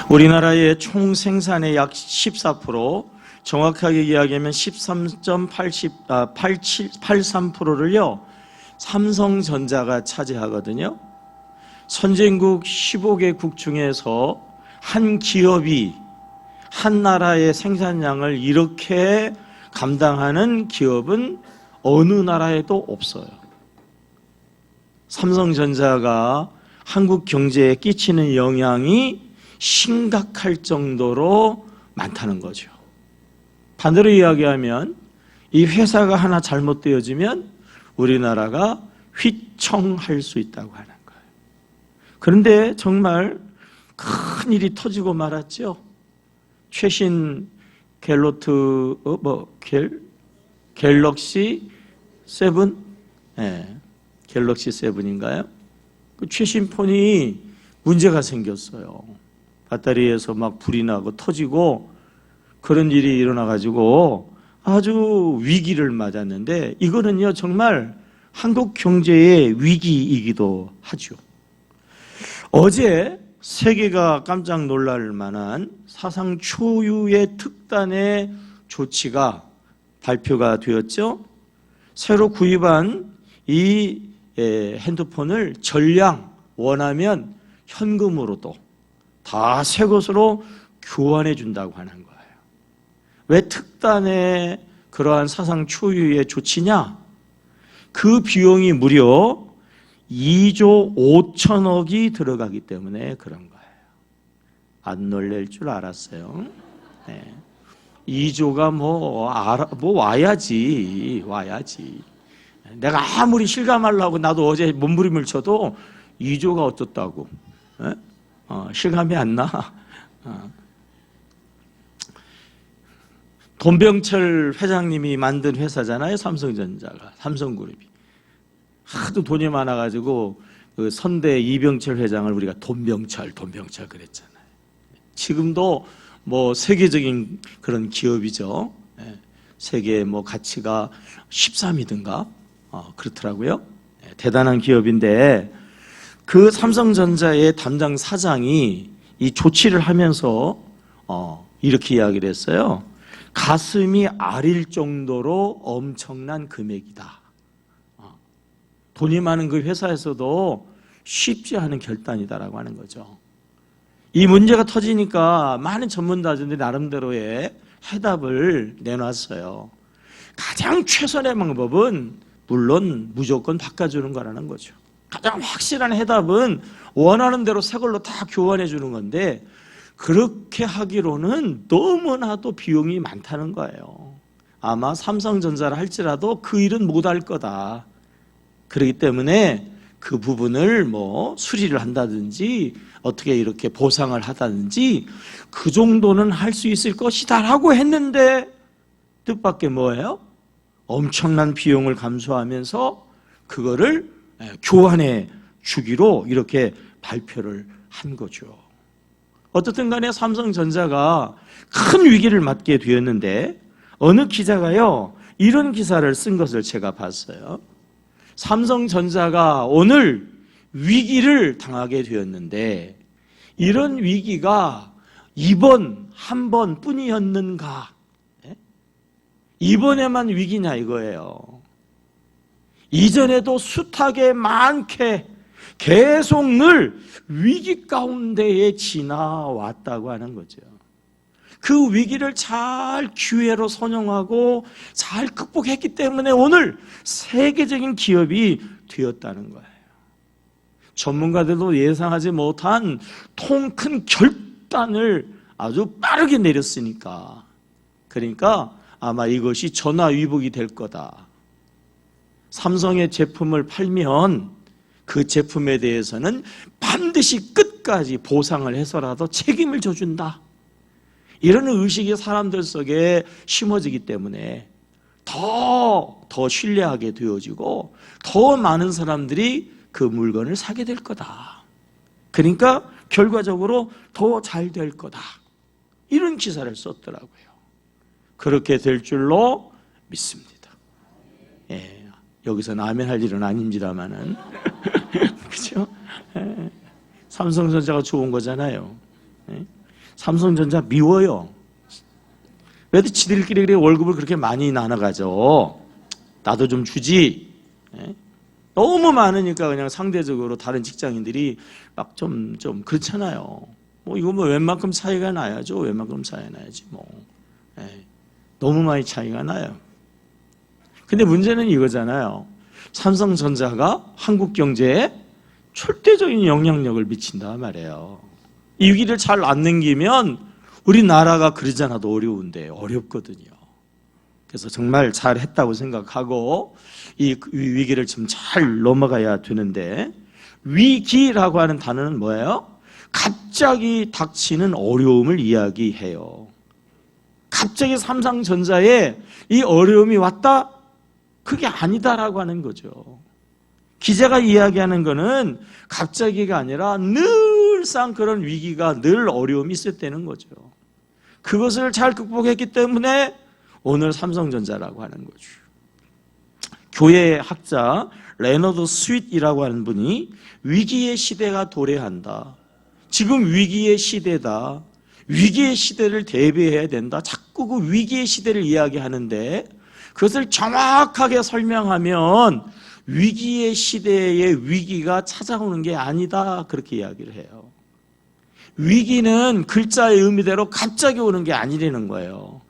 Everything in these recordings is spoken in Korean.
우리나라의 총 생산의 약 14%, 정확하게 이야기하면 13.83%를요 삼성전자가 차지하거든요. 선진국 15개국 중에서 한 기업이 한 나라의 생산량을 이렇게 감당하는 기업은 어느 나라에도 없어요. 삼성전자가 한국 경제에 끼치는 영향이 심각할 정도로 많다는 거죠. 반대로 이야기하면 이 회사가 하나 잘못되어지면 우리나라가 휘청할 수 있다고 하는 거예요. 그런데 정말 큰 일이 터지고 말았죠. 최신 갤럭시 7? 네, 갤럭시 7인가요? 그 최신 폰이 문제가 생겼어요. 배터리에서 막 불이 나고 터지고 그런 일이 일어나가지고 아주 위기를 맞았는데, 이거는요 정말 한국 경제의 위기이기도 하죠. 어제 세계가 깜짝 놀랄 만한 사상 초유의 특단의 조치가 발표가 되었죠. 새로 구입한 이 핸드폰을 전량 원하면 현금으로도 다 새 것으로 교환해 준다고 하는 거예요. 왜 특단의 그러한 사상 초유의 조치냐? 그 비용이 무려 2조 5천억이 들어가기 때문에 그런 거예요. 안 놀랄 줄 알았어요. 네. 2조가 와야지. 내가 아무리 실감하려고 나도 어제 몸부림을 쳐도 2조가 어떻다고. 실감이 안 나. 돈병철 회장님이 만든 회사잖아요. 삼성전자가, 삼성그룹이. 하도 돈이 많아가지고 그 선대 이병철 회장을 우리가 돈병철 그랬잖아요. 지금도 뭐 세계적인 그런 기업이죠. 세계 뭐 가치가 13위든가 그렇더라고요. 대단한 기업인데, 그 삼성전자의 담당 사장이 이 조치를 하면서 이렇게 이야기를 했어요. 가슴이 아릴 정도로 엄청난 금액이다. 돈이 많은 그 회사에서도 쉽지 않은 결단이다라고 하는 거죠. 이 문제가 터지니까 많은 전문가들이 나름대로의 해답을 내놨어요. 가장 최선의 방법은 물론 무조건 바꿔주는 거라는 거죠. 가장 확실한 해답은 원하는 대로 새 걸로 다 교환해 주는 건데, 그렇게 하기로는 너무나도 비용이 많다는 거예요. 아마 삼성전자를 할지라도 그 일은 못할 거다. 그렇기 때문에 그 부분을 뭐 수리를 한다든지 어떻게 이렇게 보상을 하다든지 그 정도는 할 수 있을 것이다 라고 했는데, 뜻밖의 뭐예요? 엄청난 비용을 감수하면서 그거를 교환해 주기로 이렇게 발표를 한 거죠. 어떻든 간에 삼성전자가 큰 위기를 맞게 되었는데, 어느 기자가요 이런 기사를 쓴 것을 제가 봤어요. 삼성전자가 오늘 위기를 당하게 되었는데, 이런 위기가 이번 한 번뿐이었는가? 이번에만 위기냐 이거예요. 이전에도 숱하게 많게 계속 늘 위기 가운데에 지나왔다고 하는 거죠. 그 위기를 잘 기회로 선용하고 잘 극복했기 때문에 오늘 세계적인 기업이 되었다는 거예요. 전문가들도 예상하지 못한 통 큰 결단을 아주 빠르게 내렸으니까, 그러니까 아마 이것이 전화위복이 될 거다. 삼성의 제품을 팔면 그 제품에 대해서는 반드시 끝까지 보상을 해서라도 책임을 져준다. 이런 의식이 사람들 속에 심어지기 때문에 더 신뢰하게 되어지고 더 많은 사람들이 그 물건을 사게 될 거다. 그러니까 결과적으로 더 잘 될 거다. 이런 기사를 썼더라고요. 그렇게 될 줄로 믿습니다. 여기서 아멘 할 일은 아닙니다만은 그렇죠? 삼성전자가 좋은 거잖아요. 삼성전자 미워요. 왜 지들끼리 그래 월급을 그렇게 많이 나눠가죠? 나도 좀 주지. 예? 너무 많으니까 그냥 상대적으로 다른 직장인들이 막 좀 그렇잖아요. 뭐 이거 뭐 웬만큼 차이가 나야죠. 웬만큼 차이가 나야지 뭐. 예. 너무 많이 차이가 나요. 근데 문제는 이거잖아요. 삼성전자가 한국 경제에 절대적인 영향력을 미친다 말이에요. 이 위기를 잘 안 넘기면 우리나라가 그러지 않아도 어려운데 어렵거든요. 그래서 정말 잘했다고 생각하고 이 위기를 좀 잘 넘어가야 되는데, 위기라고 하는 단어는 뭐예요? 갑자기 닥치는 어려움을 이야기해요. 갑자기 삼성전자에 이 어려움이 왔다? 그게 아니다라고 하는 거죠. 기자가 이야기하는 거는 갑자기가 아니라 늘상 그런 위기가 늘 어려움이 있었다는 거죠. 그것을 잘 극복했기 때문에 오늘 삼성전자라고 하는 거죠. 교회 학자 레너드 스윗이라고 하는 분이 위기의 시대가 도래한다. 지금 위기의 시대다. 위기의 시대를 대비해야 된다. 자꾸 그 위기의 시대를 이야기하는데 그것을 정확하게 설명하면 위기의 시대에 위기가 찾아오는 게 아니다. 그렇게 이야기를 해요. 위기는 글자의 의미대로 갑자기 오는 게 아니라는 거예요.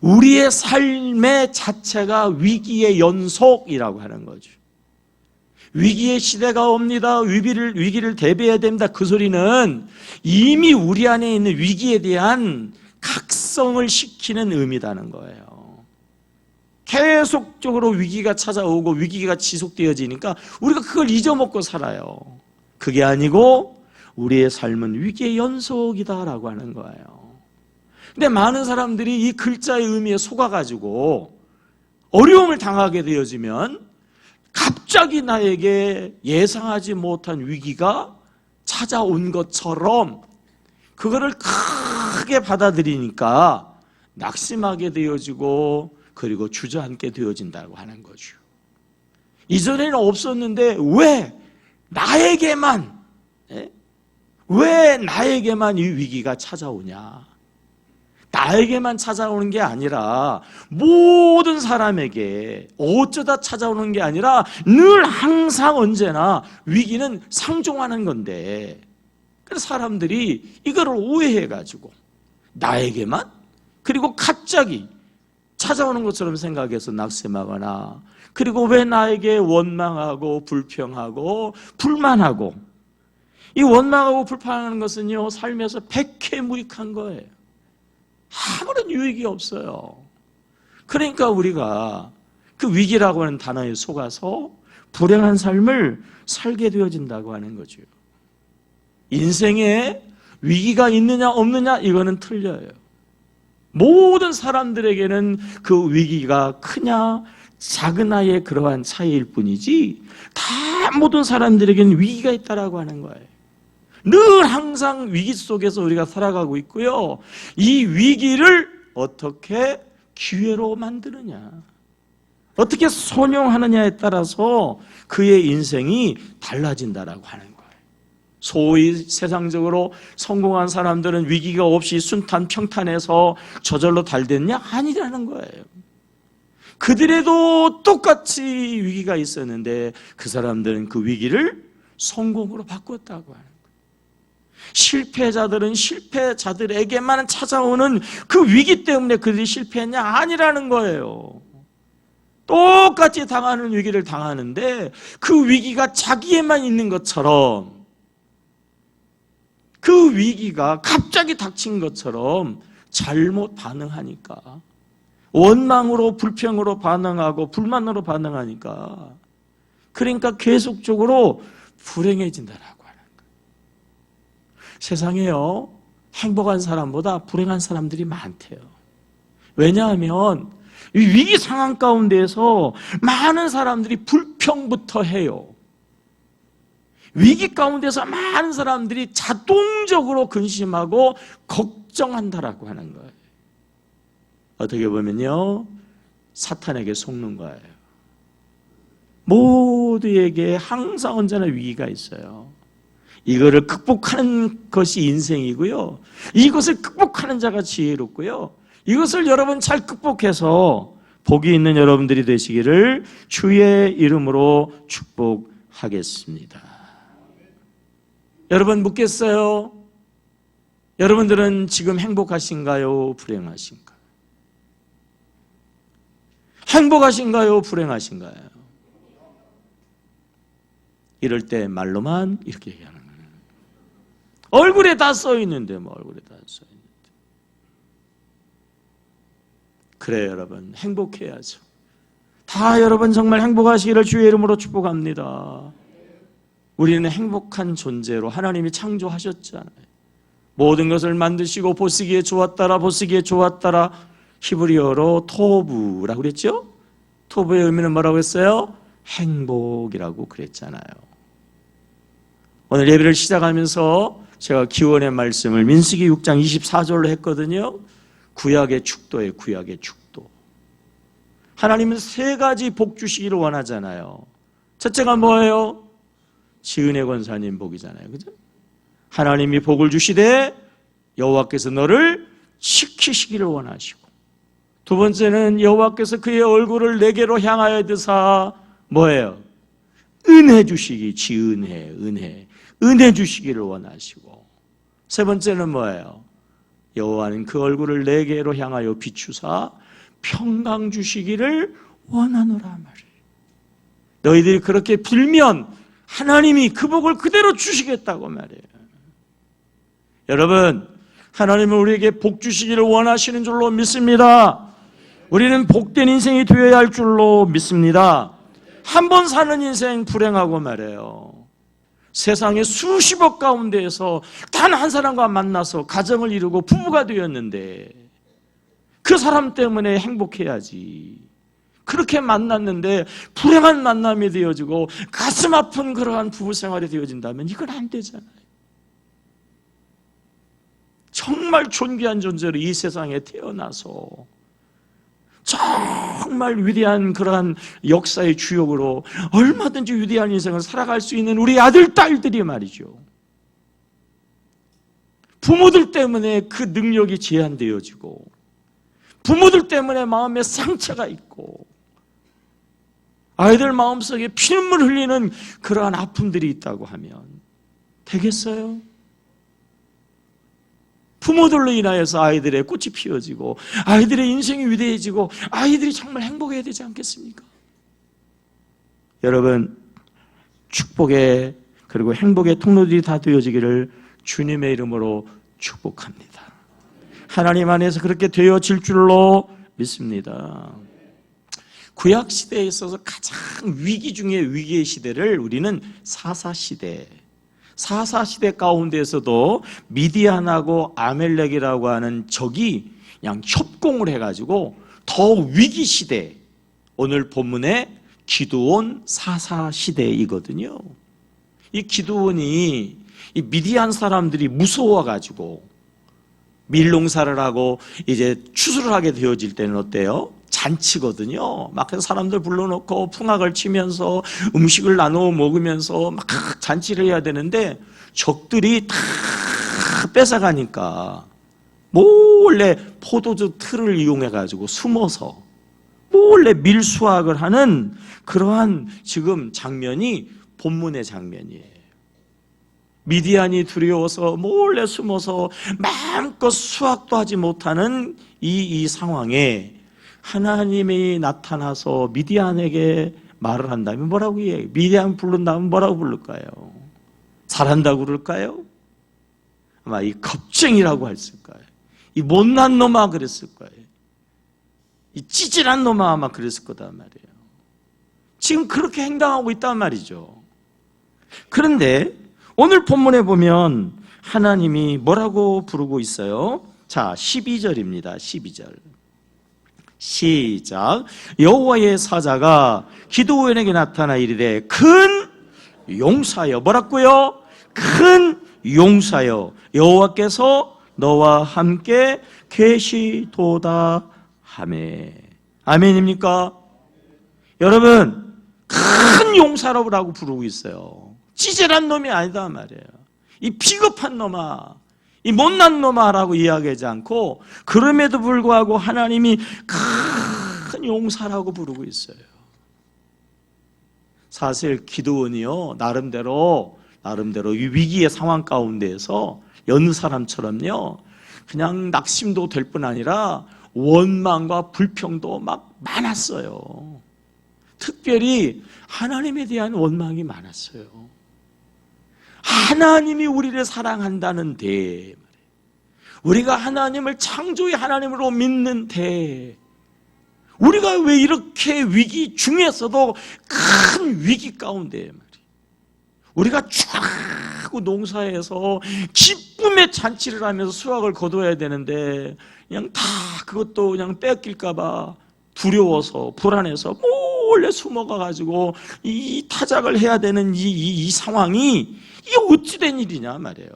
우리의 삶의 자체가 위기의 연속이라고 하는 거죠. 위기의 시대가 옵니다. 위기를 대비해야 됩니다. 그 소리는 이미 우리 안에 있는 위기에 대한 각성을 시키는 의미다는 거예요. 계속적으로 위기가 찾아오고 위기가 지속되어지니까 우리가 그걸 잊어먹고 살아요. 그게 아니고 우리의 삶은 위기의 연속이다라고 하는 거예요. 근데 많은 사람들이 이 글자의 의미에 속아가지고 어려움을 당하게 되어지면 갑자기 나에게 예상하지 못한 위기가 찾아온 것처럼 그거를 크게 받아들이니까 낙심하게 되어지고 그리고 주저앉게 되어진다고 하는 거죠. 이전에는 없었는데 왜 나에게만 이 위기가 찾아오냐? 나에게만 찾아오는 게 아니라 모든 사람에게 어쩌다 찾아오는 게 아니라 늘 항상 언제나 위기는 상종하는 건데, 그래서 사람들이 이거를 오해해가지고 나에게만 그리고 갑자기 찾아오는 것처럼 생각해서 낙심하거나, 그리고 왜 나에게 원망하고 불평하고 불만하고, 이 원망하고 불평하는 것은요 삶에서 백해무익한 거예요. 아무런 유익이 없어요. 그러니까 우리가 그 위기라고 하는 단어에 속아서 불행한 삶을 살게 되어진다고 하는 거죠. 인생에 위기가 있느냐 없느냐 이거는 틀려요. 모든 사람들에게는 그 위기가 크냐 작으나의 그러한 차이일 뿐이지 다 모든 사람들에게는 위기가 있다라고 하는 거예요. 늘 항상 위기 속에서 우리가 살아가고 있고요. 이 위기를 어떻게 기회로 만드느냐, 어떻게 선용하느냐에 따라서 그의 인생이 달라진다라고 하는 거예요. 소위 세상적으로 성공한 사람들은 위기가 없이 순탄 평탄해서 저절로 달됐냐? 아니라는 거예요. 그들에도 똑같이 위기가 있었는데 그 사람들은 그 위기를 성공으로 바꿨다고 하는 거예요. 실패자들은 실패자들에게만 찾아오는 그 위기 때문에 그들이 실패했냐? 아니라는 거예요. 똑같이 당하는 위기를 당하는데 그 위기가 자기에만 있는 것처럼, 그 위기가 갑자기 닥친 것처럼 잘못 반응하니까, 원망으로 불평으로 반응하고 불만으로 반응하니까, 그러니까 계속적으로 불행해진다라고. 세상에요, 행복한 사람보다 불행한 사람들이 많대요. 왜냐하면 이 위기 상황 가운데에서 많은 사람들이 불평부터 해요. 위기 가운데서 많은 사람들이 자동적으로 근심하고 걱정한다라고 하는 거예요. 어떻게 보면요, 사탄에게 속는 거예요. 모두에게 항상 언제나 위기가 있어요. 이거를 극복하는 것이 인생이고요. 이것을 극복하는 자가 지혜롭고요. 이것을 여러분 잘 극복해서 복이 있는 여러분들이 되시기를 주의 이름으로 축복하겠습니다. 여러분 묻겠어요? 여러분들은 지금 행복하신가요? 불행하신가요? 행복하신가요? 불행하신가요? 이럴 때 말로만 이렇게 얘기하는 거예요. 얼굴에 다 써 있는데 뭐 얼굴에 다 써 있는데. 그래요, 여러분. 행복해야죠. 다 여러분 정말 행복하시기를 주의 이름으로 축복합니다. 우리는 행복한 존재로 하나님이 창조하셨잖아요. 모든 것을 만드시고 보시기에 좋았더라, 보시기에 좋았더라. 히브리어로 토브라고 그랬죠? 토브의 의미는 뭐라고 했어요? 행복이라고 그랬잖아요. 오늘 예배를 시작하면서 제가 기원의 말씀을 민수기 6장 24절로 했거든요. 구약의 축도예요. 구약의 축도. 하나님은 세 가지 복 주시기를 원하잖아요. 첫째가 뭐예요? 지은혜 권사님 복이잖아요. 그죠? 하나님이 복을 주시되 여호와께서 너를 지키시기를 원하시고, 두 번째는 여호와께서 그의 얼굴을 내게로 향하여 드사 뭐예요? 은혜 주시기, 지은혜, 은혜 주시기를 원하시고, 세 번째는 뭐예요? 여호와는 그 얼굴을 내게로 향하여 비추사 평강 주시기를 원하노라 말이에요. 너희들이 그렇게 빌면 하나님이 그 복을 그대로 주시겠다고 말이에요. 여러분, 하나님은 우리에게 복 주시기를 원하시는 줄로 믿습니다. 우리는 복된 인생이 되어야 할 줄로 믿습니다. 한 번 사는 인생 불행하고 말이에요. 세상의 수십억 가운데에서 단 한 사람과 만나서 가정을 이루고 부부가 되었는데 그 사람 때문에 행복해야지. 그렇게 만났는데 불행한 만남이 되어지고 가슴 아픈 그러한 부부 생활이 되어진다면 이건 안 되잖아요. 정말 존귀한 존재로 이 세상에 태어나서 정말 위대한 그러한 역사의 주역으로 얼마든지 위대한 인생을 살아갈 수 있는 우리 아들, 딸들이 말이죠. 부모들 때문에 그 능력이 제한되어지고 부모들 때문에 마음에 상처가 있고 아이들 마음속에 피눈물 흘리는 그러한 아픔들이 있다고 하면 되겠어요? 부모들로 인하여서 아이들의 꽃이 피어지고 아이들의 인생이 위대해지고 아이들이 정말 행복해야 되지 않겠습니까? 여러분, 축복의 그리고 행복의 통로들이 다 되어지기를 주님의 이름으로 축복합니다. 하나님 안에서 그렇게 되어질 줄로 믿습니다. 구약시대에 있어서 가장 위기 중에 위기의 시대를 우리는 사사시대, 사사시대 가운데에서도 미디안하고 아멜렉이라고 하는 적이 그냥 협공을 해가지고 더 위기시대, 오늘 본문의 기드온 사사시대이거든요. 이 기드온이 이 미디안 사람들이 무서워가지고 밀농사를 하고 이제 추수를 하게 되어질 때는 어때요? 잔치거든요. 막 사람들 불러놓고 풍악을 치면서 음식을 나눠 먹으면서 막 잔치를 해야 되는데 적들이 다 뺏어가니까 몰래 포도주 틀을 이용해가지고 숨어서 몰래 밀수확을 하는 그러한 지금 장면이 본문의 장면이에요. 미디안이 두려워서 몰래 숨어서 마음껏 수확도 하지 못하는 이 상황에 하나님이 나타나서 미디안에게 말을 한다면 뭐라고 해요? 미디안 부른다면 뭐라고 부를까요? 잘한다고 그럴까요? 아마 이 겁쟁이라고 했을 거예요. 이 못난 놈아 그랬을 거예요. 이 찌질한 놈아 아마 그랬을 거다 말이에요. 지금 그렇게 행동하고 있단 말이죠. 그런데 오늘 본문에 보면 하나님이 뭐라고 부르고 있어요? 자, 12절입니다. 12절. 시작. 여호와의 사자가 기드온에게 나타나 이르되 큰 용사여, 뭐라고요? 큰 용사여, 여호와께서 너와 함께 계시도다 하매. 아멘입니까? 여러분, 큰 용사라고 부르고 있어요. 찌질한 놈이 아니다 말이에요. 이 비겁한 놈아, 이 못난 놈아라고 이야기하지 않고 그럼에도 불구하고 하나님이 큰 용사라고 부르고 있어요. 사실 기드온이요, 나름대로 이 위기의 상황 가운데에서 여느 사람처럼요, 그냥 낙심도 될 뿐 아니라 원망과 불평도 막 많았어요. 특별히 하나님에 대한 원망이 많았어요. 하나님이 우리를 사랑한다는데, 우리가 하나님을 창조의 하나님으로 믿는데, 우리가 왜 이렇게 위기 중에서도 큰 위기 가운데 우리가 쫙 농사에서 기쁨의 잔치를 하면서 수확을 거둬야 되는데 그냥 다 그것도 그냥 뺏길까 봐 두려워서 불안해서 몰래 숨어가 가지고 이 타작을 해야 되는 이 상황이 이게 어찌 된 일이냐 말이에요.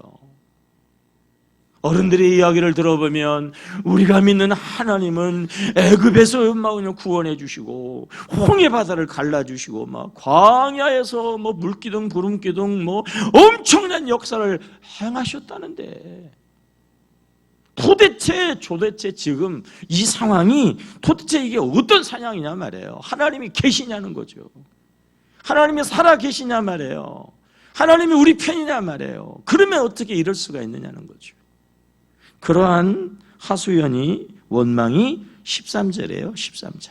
어른들의 이야기를 들어보면 우리가 믿는 하나님은 애굽에서 막 구원해 주시고 홍해 바다를 갈라 주시고 막 광야에서 뭐 물기둥 구름기둥 뭐 엄청난 역사를 행하셨다는데 도대체 지금 이 상황이 도대체 이게 어떤 사냥이냐 말이에요. 하나님이 계시냐는 거죠. 하나님이 살아 계시냐 말이에요. 하나님이 우리 편이냐 말이에요. 그러면 어떻게 이럴 수가 있느냐는 거죠. 그러한 하수연이 원망이 13절이에요. 13절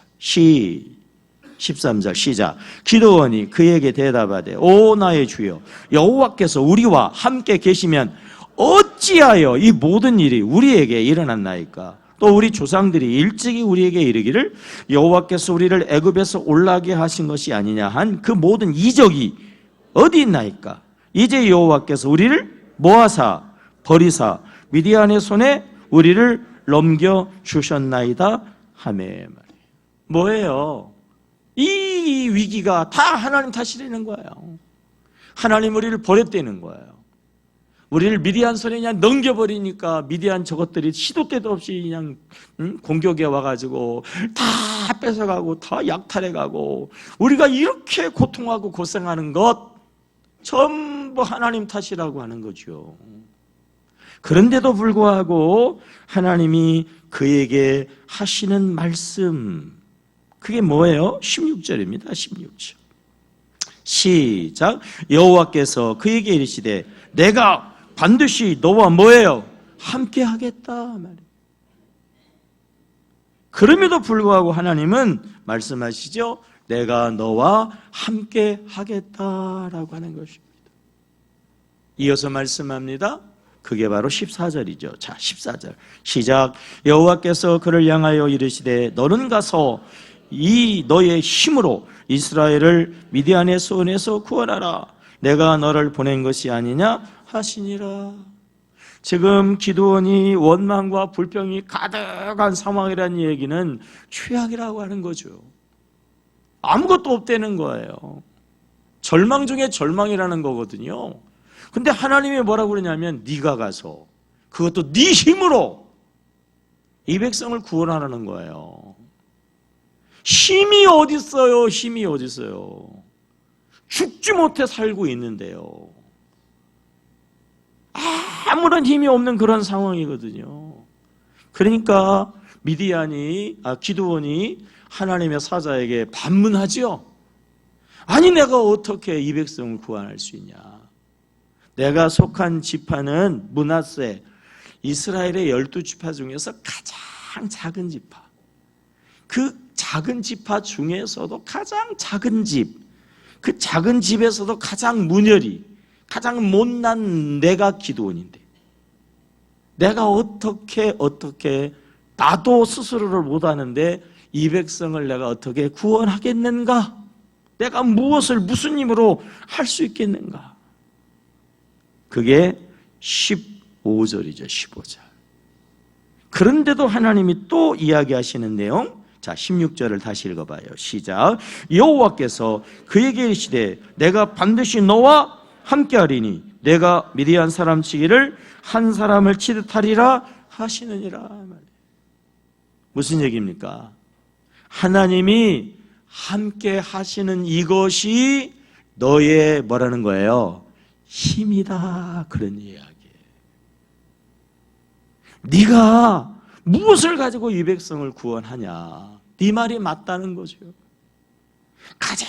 13절 시작. 기드온이 그에게 대답하되 오 나의 주여 여호와께서 우리와 함께 계시면 어찌하여 이 모든 일이 우리에게 일어났나이까. 또 우리 조상들이 일찍이 우리에게 이르기를 여호와께서 우리를 애굽에서 올라게 하신 것이 아니냐 한 그 모든 이적이 어디 있나이까. 이제 여호와께서 우리를 모아사 버리사 미디안의 손에 우리를 넘겨주셨나이다 하매. 뭐예요? 이 위기가 다 하나님 탓이라는 거예요. 하나님 우리를 버렸다는 거예요. 우리를 미디안 손에 그냥 넘겨버리니까 미디안 저것들이 시도 때도 없이 그냥 공격해 와가지고 다 뺏어가고 다 약탈해가고 우리가 이렇게 고통하고 고생하는 것 전부 하나님 탓이라고 하는 거죠. 그런데도 불구하고 하나님이 그에게 하시는 말씀, 그게 뭐예요? 16절입니다. 16절 시작. 여호와께서 그에게 이르시되 내가 반드시 너와 뭐예요? 함께 하겠다 말이에요. 그럼에도 불구하고 하나님은 말씀하시죠. 내가 너와 함께 하겠다라고 하는 것입니다. 이어서 말씀합니다. 그게 바로 14절이죠. 자, 14절 시작. 여호와께서 그를 향하여 이르시되 너는 가서 이 너의 힘으로 이스라엘을 미디안의 손에서 구원하라. 내가 너를 보낸 것이 아니냐 하시니라. 지금 기드온이 원망과 불평이 가득한 상황이라는 얘기는 최악이라고 하는 거죠. 아무것도 없다는 거예요. 절망 중에 절망이라는 거거든요. 근데 하나님이 뭐라고 그러냐면 네가 가서 그것도 네 힘으로 이 백성을 구원하라는 거예요. 힘이 어디 있어요? 힘이 어디 있어요? 죽지 못해 살고 있는데요. 아무런 힘이 없는 그런 상황이거든요. 그러니까 기드온이 하나님의 사자에게 반문하죠. 아니 내가 어떻게 이 백성을 구원할 수 있냐. 내가 속한 지파는 므낫세, 이스라엘의 12지파 중에서 가장 작은 지파. 그 작은 지파 중에서도 가장 작은 집, 그 작은 집에서도 가장 문열이, 가장 못난 내가 기드온인데 내가 어떻게 나도 스스로를 못하는데 이 백성을 내가 어떻게 구원하겠는가? 내가 무슨 힘으로 할 수 있겠는가? 그게 15절이죠. 15절. 그런데도 하나님이 또 이야기하시는 내용, 자 16절을 다시 읽어봐요. 시작. 여호와께서 그에게 이르시되 내가 반드시 너와 함께하리니 내가 미디안 사람 치기를 한 사람을 치듯 하리라 하시느니라. 무슨 얘기입니까? 하나님이 함께 하시는 이것이 너의 뭐라는 거예요? 힘이다, 그런 이야기예요. 네가 무엇을 가지고 이 백성을 구원하냐? 네 말이 맞다는 거죠. 가장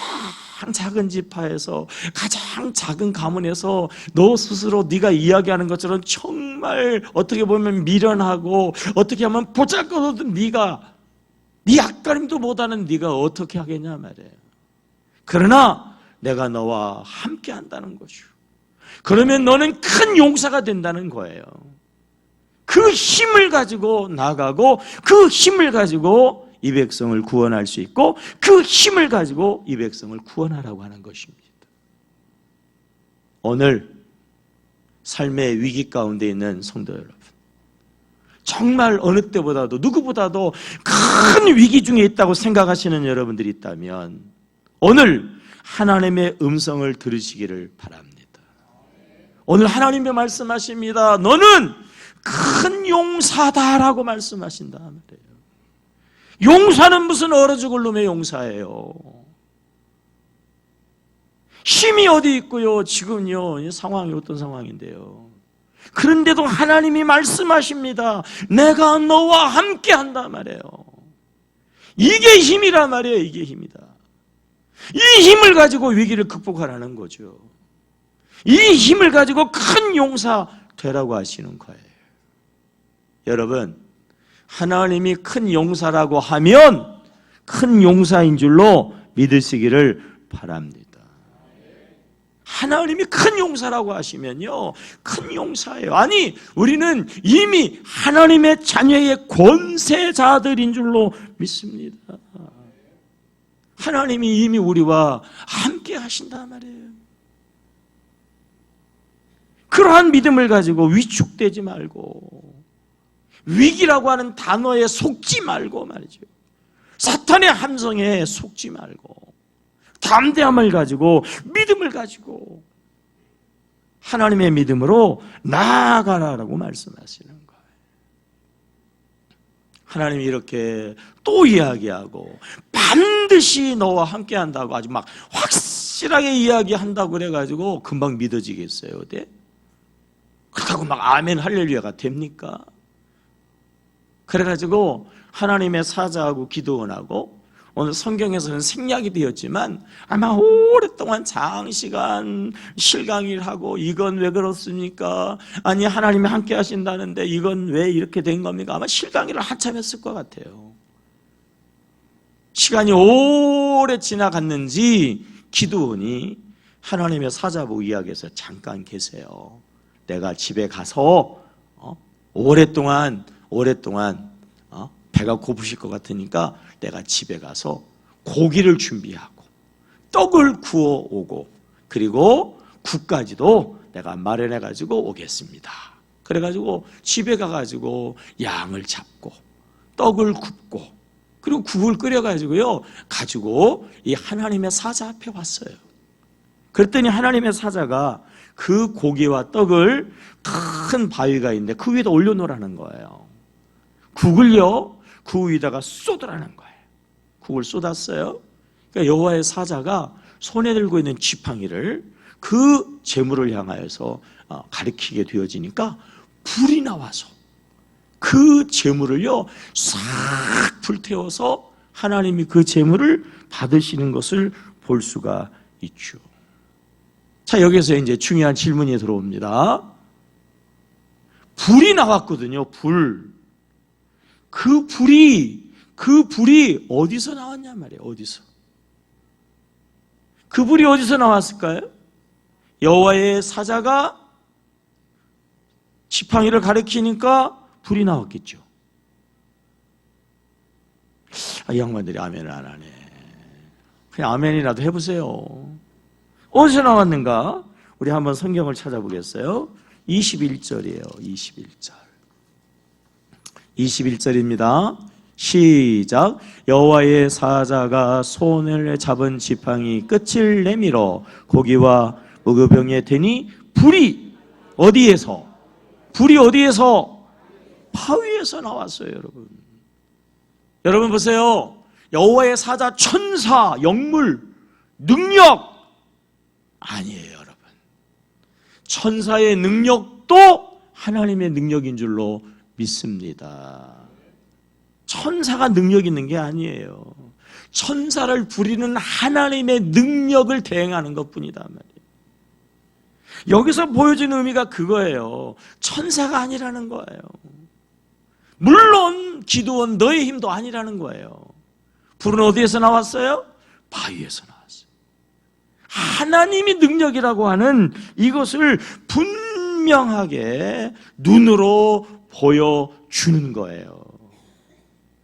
작은 지파에서, 가장 작은 가문에서 너 스스로 네가 이야기하는 것처럼 정말 어떻게 보면 미련하고 어떻게 하면 보잘것없는 네가, 네 앞가림도 못하는 네가 어떻게 하겠냐 말이에요. 그러나 내가 너와 함께 한다는 거죠. 그러면 너는 큰 용사가 된다는 거예요. 그 힘을 가지고 나가고 그 힘을 가지고 이 백성을 구원할 수 있고 그 힘을 가지고 이 백성을 구원하라고 하는 것입니다. 오늘 삶의 위기 가운데 있는 성도 여러분, 정말 어느 때보다도 누구보다도 큰 위기 중에 있다고 생각하시는 여러분들이 있다면 오늘 하나님의 음성을 들으시기를 바랍니다. 오늘 하나님의 말씀하십니다. 너는 큰 용사다라고 말씀하신다 말이에요. 용사는 무슨 얼어 죽을 놈의 용사예요. 힘이 어디 있고요. 지금요 상황이 어떤 상황인데요. 그런데도 하나님이 말씀하십니다. 내가 너와 함께 한다 말이에요. 이게 힘이란 말이에요. 이게 힘이다. 이 힘을 가지고 위기를 극복하라는 거죠. 이 힘을 가지고 큰 용사 되라고 하시는 거예요. 여러분, 하나님이 큰 용사라고 하면 큰 용사인 줄로 믿으시기를 바랍니다. 하나님이 큰 용사라고 하시면요, 큰 용사예요. 아니, 우리는 이미 하나님의 자녀의 권세자들인 줄로 믿습니다. 하나님이 이미 우리와 함께 하신단 말이에요. 그러한 믿음을 가지고 위축되지 말고 위기라고 하는 단어에 속지 말고 말이죠. 사탄의 함성에 속지 말고 담대함을 가지고 믿음을 가지고 하나님의 믿음으로 나아가라라고 말씀하시는 거예요. 하나님이 이렇게 또 이야기하고 반드시 너와 함께 한다고 아주 막 확실하게 이야기한다고 그래가지고 금방 믿어지겠어요? 어때? 그렇다고 막 아멘 할렐루야가 됩니까? 그래가지고 하나님의 사자하고 기도원하고 오늘 성경에서는 생략이 되었지만 아마 오랫동안 장시간 실강의를 하고 이건 왜 그렇습니까? 아니 하나님이 함께 하신다는데 이건 왜 이렇게 된 겁니까? 아마 실강의를 한참 했을 것 같아요. 시간이 오래 지나갔는지 기도원이 하나님의 사자보고 이야기해서 잠깐 계세요. 내가 집에 가서 오랫동안 배가 고프실 것 같으니까 내가 집에 가서 고기를 준비하고 떡을 구워 오고 그리고 국까지도 내가 마련해 가지고 오겠습니다. 그래가지고 집에 가가지고 양을 잡고 떡을 굽고 그리고 국을 끓여가지고요 가지고 이 하나님의 사자 앞에 왔어요. 그랬더니 하나님의 사자가 그 고기와 떡을 큰 바위가 있는데 그 위에다 올려놓으라는 거예요. 국을요 그 위에다가 쏟으라는 거예요. 국을 쏟았어요. 그러니까 여호와의 사자가 손에 들고 있는 지팡이를 그 재물을 향하여서 가리키게 되어지니까 불이 나와서 그 재물을요 싹 불태워서 하나님이 그 재물을 받으시는 것을 볼 수가 있죠. 자, 여기서 이제 중요한 질문이 들어옵니다. 불이 나왔거든요. 불. 그 불이 어디서 나왔냐 말이에요. 어디서? 그 불이 어디서 나왔을까요? 여호와의 사자가 지팡이를 가리키니까 불이 나왔겠죠. 이 양반들이 아멘을 안 하네. 그냥 아멘이라도 해보세요. 어디서 나왔는가? 우리 한번 성경을 찾아보겠어요. 21절이에요. 21절입니다. 시작. 여호와의 사자가 손을 잡은 지팡이 끝을 내밀어 고기와 무교병에 대니 불이 어디에서? 바위에서 나왔어요, 여러분. 여러분 보세요. 여호와의 사자 천사, 영물, 능력 아니에요, 여러분. 천사의 능력도 하나님의 능력인 줄로 믿습니다. 천사가 능력 있는 게 아니에요. 천사를 부리는 하나님의 능력을 대행하는 것뿐이다 말이에요. 여기서 보여지는 의미가 그거예요. 천사가 아니라는 거예요. 물론 기드온 너의 힘도 아니라는 거예요. 불은 어디에서 나왔어요? 바위에서 나왔어요. 하나님이 능력이라고 하는 이것을 분명하게 눈으로 보여주는 거예요.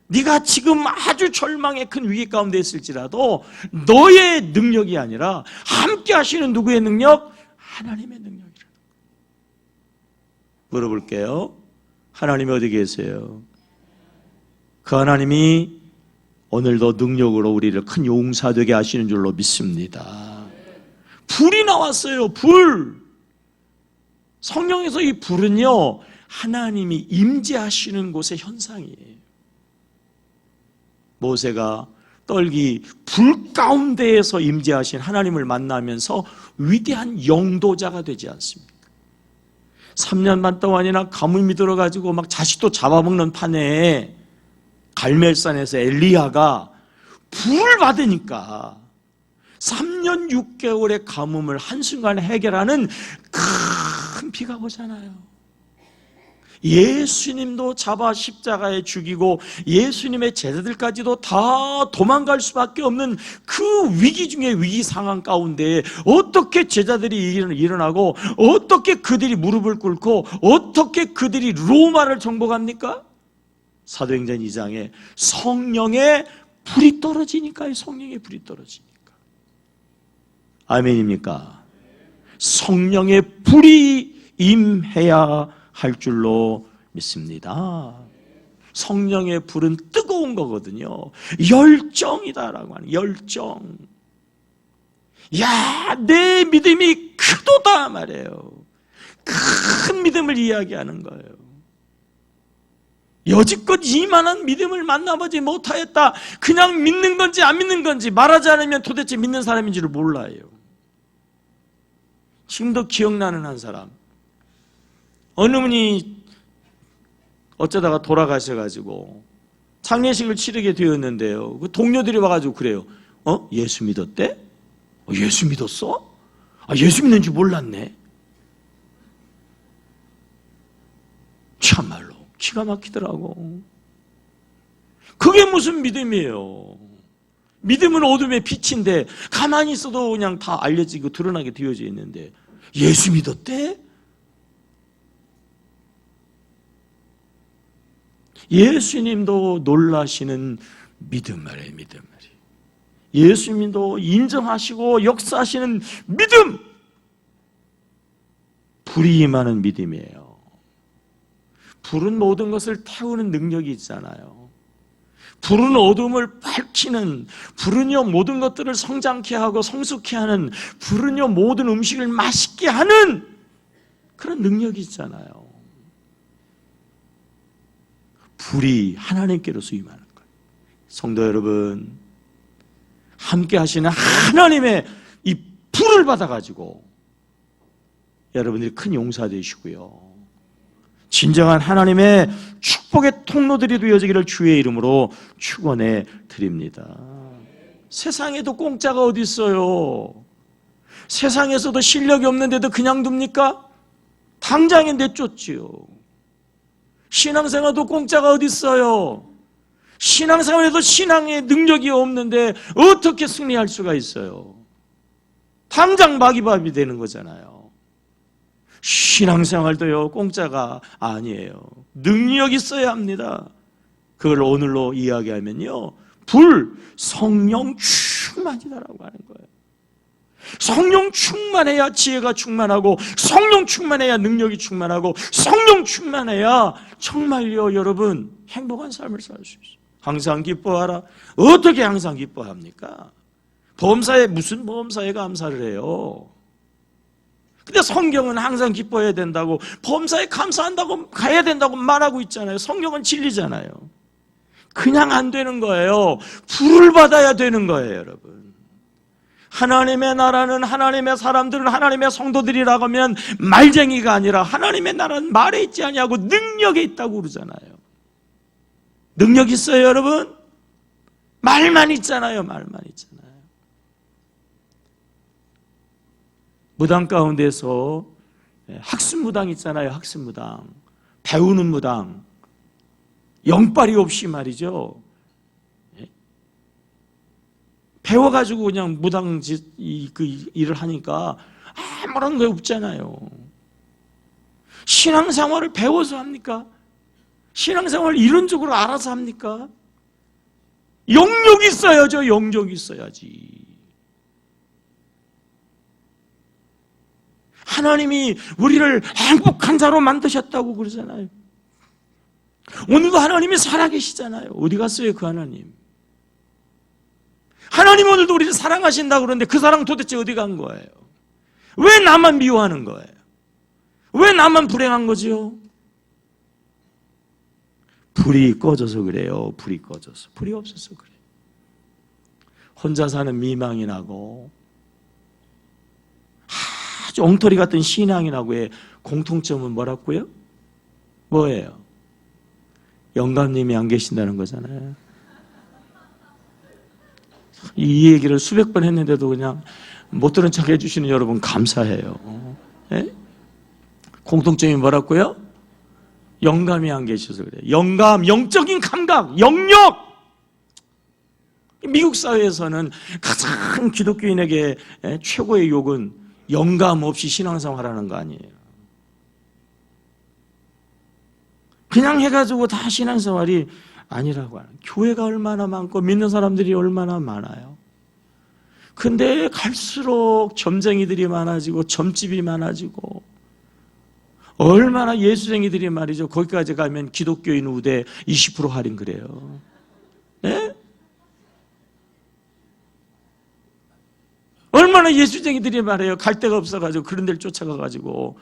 네가 지금 아주 절망의 큰 위기 가운데 있을지라도 너의 능력이 아니라 함께 하시는 누구의 능력? 하나님의 능력이라는 거예요. 물어볼게요. 하나님이 어디 계세요? 그 하나님이 오늘도 능력으로 우리를 큰 용사되게 하시는 줄로 믿습니다. 불이 나왔어요. 불. 성경에서 이 불은요, 하나님이 임재하시는 곳의 현상이에요. 모세가 떨기 불 가운데에서 임재하신 하나님을 만나면서 위대한 영도자가 되지 않습니까? 3년 반 동안이나 가뭄이 들어가지고 막 자식도 잡아먹는 판에 갈멜산에서 엘리야가 불을 받으니까 3년 6개월의 가뭄을 한순간에 해결하는 큰 비가 오잖아요. 예수님도 잡아 십자가에 죽이고 예수님의 제자들까지도 다 도망갈 수밖에 없는 그 위기 중에 위기 상황 가운데 어떻게 제자들이 일어나고 어떻게 그들이 무릎을 꿇고 어떻게 그들이 로마를 정복합니까? 사도행전 2장에 성령의 불이 떨어지니까요. 성령의 불이 떨어지니까. 아멘입니까? 성령의 불이 임해야 할 줄로 믿습니다. 성령의 불은 뜨거운 거거든요. 열정이다라고 하는 열정. 야, 내 믿음이 크도다 말이에요. 큰 믿음을 이야기하는 거예요. 여지껏 이만한 믿음을 만나보지 못하였다. 그냥 믿는 건지 안 믿는 건지 말하지 않으면 도대체 믿는 사람인 줄 몰라요. 지금도 기억나는 한 사람. 어느 분이 어쩌다가 돌아가셔가지고 장례식을 치르게 되었는데요. 그 동료들이 와가지고 그래요. 예수 믿었대? 예수 믿었어? 예수 믿는 줄 몰랐네. 참말로 기가 막히더라고. 그게 무슨 믿음이에요? 믿음은 어둠의 빛인데 가만히 있어도 그냥 다 알려지고 드러나게 되어져 있는데 예수 믿었대? 예수님도 놀라시는 믿음 말이에요. 믿음 말이에요. 예수님도 인정하시고 역사하시는 믿음. 불이 임하는 믿음이에요. 불은 모든 것을 태우는 능력이 있잖아요. 불은 어둠을 밝히는, 불은요 모든 것들을 성장케 하고 성숙케 하는, 불은요 모든 음식을 맛있게 하는 그런 능력이 있잖아요. 불이 하나님께로서 임하는 거예요. 성도 여러분, 함께 하시는 하나님의 이 불을 받아가지고 여러분들이 큰 용사 되시고요. 진정한 하나님의 축복의 통로들이 되어지기를 주의 이름으로 축원해 드립니다. 세상에도 공짜가 어디 있어요? 세상에서도 실력이 없는데도 그냥 둡니까? 당장에 내쫓지요. 신앙생활도 공짜가 어디 있어요? 신앙생활에도 신앙의 능력이 없는데 어떻게 승리할 수가 있어요? 당장 마귀밥이 되는 거잖아요. 신앙생활도요 공짜가 아니에요. 능력 있어야 합니다. 그걸 오늘로 이야기하면요, 불, 성령 충만이다라고 하는 거예요. 성령 충만해야 지혜가 충만하고, 성령 충만해야 능력이 충만하고, 성령 충만해야 정말요 여러분 행복한 삶을 살 수 있어요. 항상 기뻐하라. 어떻게 항상 기뻐합니까? 범사에 무슨 범사에 감사를 해요? 근데 성경은 항상 기뻐해야 된다고, 범사에 감사한다고 가야 된다고 말하고 있잖아요. 성경은 진리잖아요. 그냥 안 되는 거예요. 불을 받아야 되는 거예요, 여러분. 하나님의 나라는, 하나님의 사람들은, 하나님의 성도들이라고 하면 말쟁이가 아니라 하나님의 나라는 말에 있지 아니하고 능력에 있다고 그러잖아요. 능력 있어요, 여러분? 말만 있잖아요. 말만 있잖아요. 무당 가운데서 학습무당 있잖아요. 학습무당, 배우는 무당, 영빨이 없이 말이죠, 배워가지고 그냥 무당 그 일을 하니까 아무런 게 없잖아요. 신앙생활을 배워서 합니까? 신앙생활을 이론적으로 알아서 합니까? 영역이 있어야죠. 영역이 있어야지. 하나님이 우리를 행복한 자로 만드셨다고 그러잖아요. 오늘도 하나님이 살아계시잖아요. 어디 갔어요, 그 하나님? 하나님 오늘도 우리를 사랑하신다고 그러는데 그 사랑 도대체 어디 간 거예요? 왜 나만 미워하는 거예요? 왜 나만 불행한 거죠? 불이 꺼져서 그래요. 불이 꺼져서. 불이 없어서 그래요. 혼자 사는 미망이 나고 아주 엉터리 같은 신앙이 나고의 공통점은 뭐라고요? 뭐예요? 영감님이 안 계신다는 거잖아요. 이 얘기를 수백 번 했는데도 그냥 못 들은 척 해주시는 여러분 감사해요. 네? 공통점이 뭐라고요? 영감이 안 계셔서 그래요. 영감, 영적인 감각, 영역. 미국 사회에서는 가장 기독교인에게 최고의 욕은 영감 없이 신앙생활하는 거 아니에요. 그냥 해가지고 다 신앙생활이 아니라고 하는. 교회가 얼마나 많고 믿는 사람들이 얼마나 많아요. 근데 갈수록 점쟁이들이 많아지고 점집이 많아지고 얼마나 예수쟁이들이 말이죠. 거기까지 가면 기독교인 우대 20% 할인 그래요. 네? 얼마나 예수쟁이들이 말해요. 갈 데가 없어가지고 그런 데를 쫓아가가지고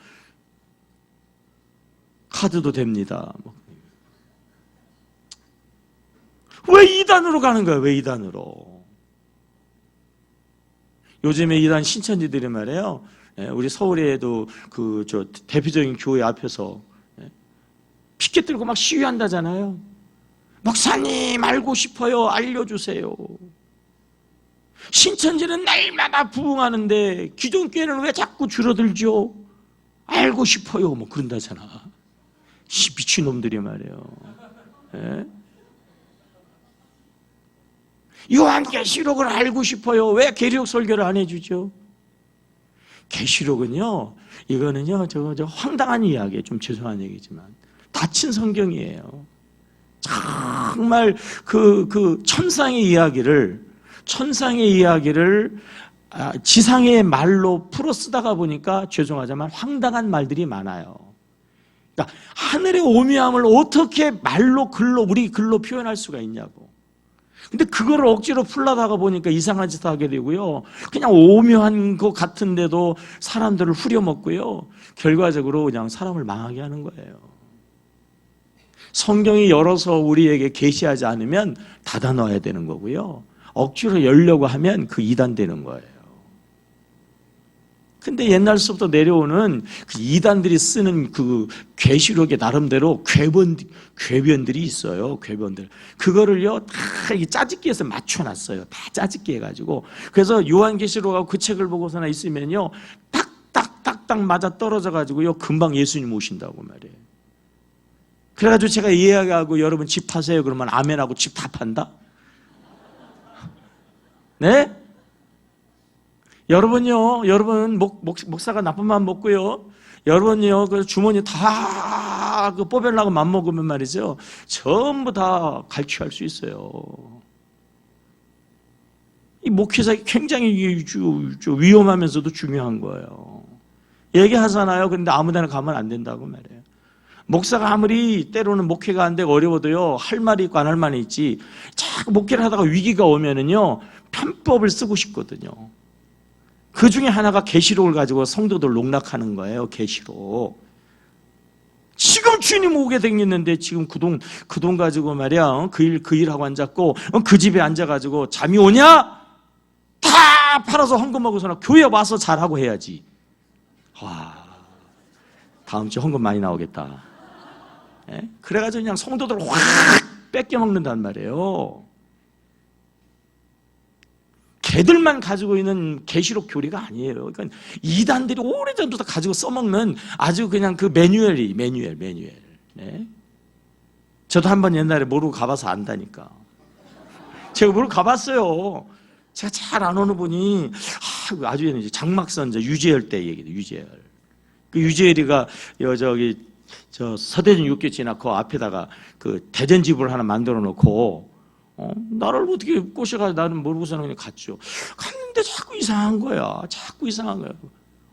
카드도 됩니다. 왜 2단으로 가는 거예요? 왜 2단으로? 요즘에 2단 신천지들이 말해요. 우리 서울에도 대표적인 교회 앞에서 피켓 들고 막 시위한다잖아요. 목사님 알고 싶어요. 알려주세요. 신천지는 날마다 부흥하는데 기존 교회는 왜 자꾸 줄어들죠? 알고 싶어요. 뭐 그런다잖아. 미친놈들이 말이에요. 예? 요한계시록을 알고 싶어요. 왜 계시록 설교를 안 해주죠? 계시록은요, 이거는요, 저 황당한 이야기예요. 좀 죄송한 얘기지만 닫힌 성경이에요. 정말 천상의 이야기를 지상의 말로 풀어 쓰다가 보니까 죄송하지만 황당한 말들이 많아요. 그러니까 하늘의 오묘함을 어떻게 말로 우리 글로 표현할 수가 있냐고. 근데 그걸 억지로 풀려다가 보니까 이상한 짓 하게 되고요. 그냥 오묘한 것 같은데도 사람들을 후려먹고요. 결과적으로 그냥 사람을 망하게 하는 거예요. 성경이 열어서 우리에게 계시하지 않으면 닫아 놔야 되는 거고요. 억지로 열려고 하면 그 이단 되는 거예요. 근데 옛날서부터 내려오는 그 이단들이 쓰는 그 계시록의 나름대로 궤변들이 있어요. 궤변들. 그거를요, 다 짜집기해서 맞춰놨어요. 다 짜집기 해가지고. 그래서 요한계시록하고 그 책을 보고서나 있으면요, 딱딱딱딱 맞아 떨어져가지고요, 금방 예수님 오신다고 말이에요. 그래가지고 제가 이야기하고 여러분 집 파세요. 그러면 아멘하고 집 다 판다? 네? 여러분 목사가 나쁜 맘 먹고요. 여러분요, 그 주머니 다 뽑으려고 맘 먹으면 말이죠. 전부 다 갈취할 수 있어요. 이 목회자가 굉장히 위험하면서도 중요한 거예요. 얘기하잖아요. 그런데 아무데나 가면 안 된다고 말해요. 목사가 아무리 때로는 목회가 안 되고 어려워도요, 할 말이 있고 안 할 말이 있지. 자꾸 목회를 하다가 위기가 오면은요, 편법을 쓰고 싶거든요. 그 중에 하나가 계시록을 가지고 성도들 농락하는 거예요. 계시록. 지금 주님 오게 생겼는데 지금 그 돈 가지고 말이야, 그 일하고 앉았고, 그 집에 앉아가지고 잠이 오냐? 다 다 팔아서 헌금 먹어서나 교회 와서 잘하고 해야지. 와, 다음 주 헌금 많이 나오겠다. 예? 그래가지고 그냥 성도들 확 뺏겨 먹는단 말이에요. 걔들만 가지고 있는 계시록 교리가 아니에요. 그러니까 이단들이 오래전부터 가지고 써먹는 아주 그냥 그 매뉴얼. 네? 저도 한번 옛날에 모르고 가봐서 안다니까. 제가 모르고 가봤어요. 제가 잘 안 오는 분이 아주 이제 장막선자 유재열 때 얘기돼. 유재열. 그 유재열이가 저 서대전 육교 지나 그 앞에다가 그 대전집을 하나 만들어 놓고 나를 어떻게 꼬셔가지고 나는 모르고서는 그냥 갔죠. 갔는데 자꾸 이상한 거야.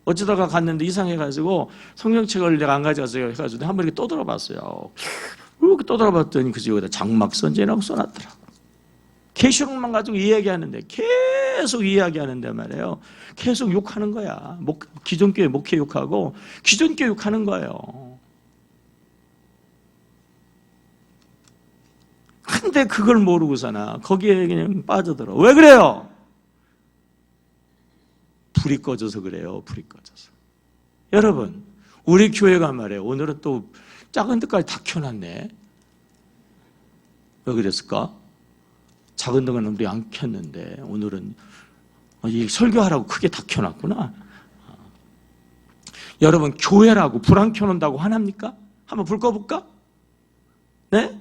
어쩌다가 갔는데 이상해가지고 성경책을 내가 안 가져가서 해가지고 한번 이렇게 떠들어봤어요. 이렇게 떠들어봤더니 그 지역에다 장막선제라고 써놨더라고. 계시록만 가지고 이야기하는데 계속 이야기하는데 말이에요. 계속 욕하는 거야. 기존 교회 목회 욕하고 기존 교회 욕하는 거예요. 근데 그걸 모르고서나 거기에 그냥 빠져들어. 왜 그래요? 불이 꺼져서 그래요. 불이 꺼져서. 여러분, 우리 교회가 말이에요. 오늘은 또 작은 데까지 다 켜놨네. 왜 그랬을까? 작은 데는 우리 안 켰는데 오늘은 설교하라고 크게 다 켜놨구나. 여러분, 교회라고 불 안 켜놓는다고 화납니까? 한번 불 꺼볼까? 네?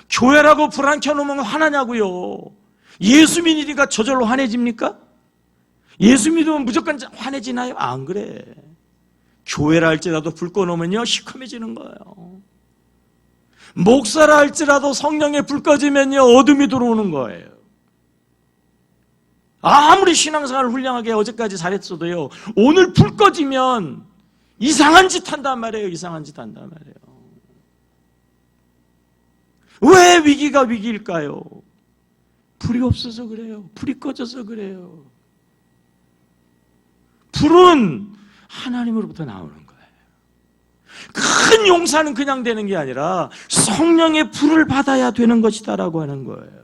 교회라고 불 안 켜놓으면 화나냐고요. 예수 믿으니까 저절로 화내집니까? 예수 믿으면 무조건 화내지나요? 안 그래. 교회라 할지라도 불 꺼놓으면요 시커매지는 거예요. 목사라 할지라도 성령에 불 꺼지면요 어둠이 들어오는 거예요. 아무리 신앙생활을 훌륭하게 어제까지 잘했어도요 오늘 불 꺼지면 이상한 짓 한단 말이에요. 이상한 짓 한단 말이에요. 왜 위기가 위기일까요? 불이 없어서 그래요. 불이 꺼져서 그래요. 불은 하나님으로부터 나오는 거예요. 큰 용사는 그냥 되는 게 아니라 성령의 불을 받아야 되는 것이다라고 하는 거예요.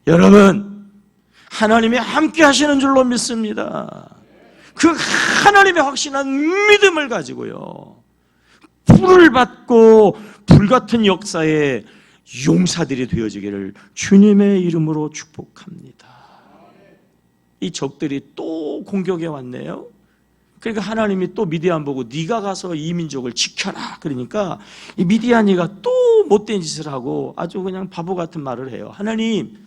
여러분, 하나님이 함께 하시는 줄로 믿습니다. 그 하나님의 확신한 믿음을 가지고요 불을 받고 불같은 역사의 용사들이 되어지기를 주님의 이름으로 축복합니다. 이 적들이 또 공격해 왔네요. 그러니까 하나님이 또 미디안 보고 네가 가서 이 민족을 지켜라. 그러니까 이 미디안이가 또 못된 짓을 하고 아주 그냥 바보 같은 말을 해요. 하나님,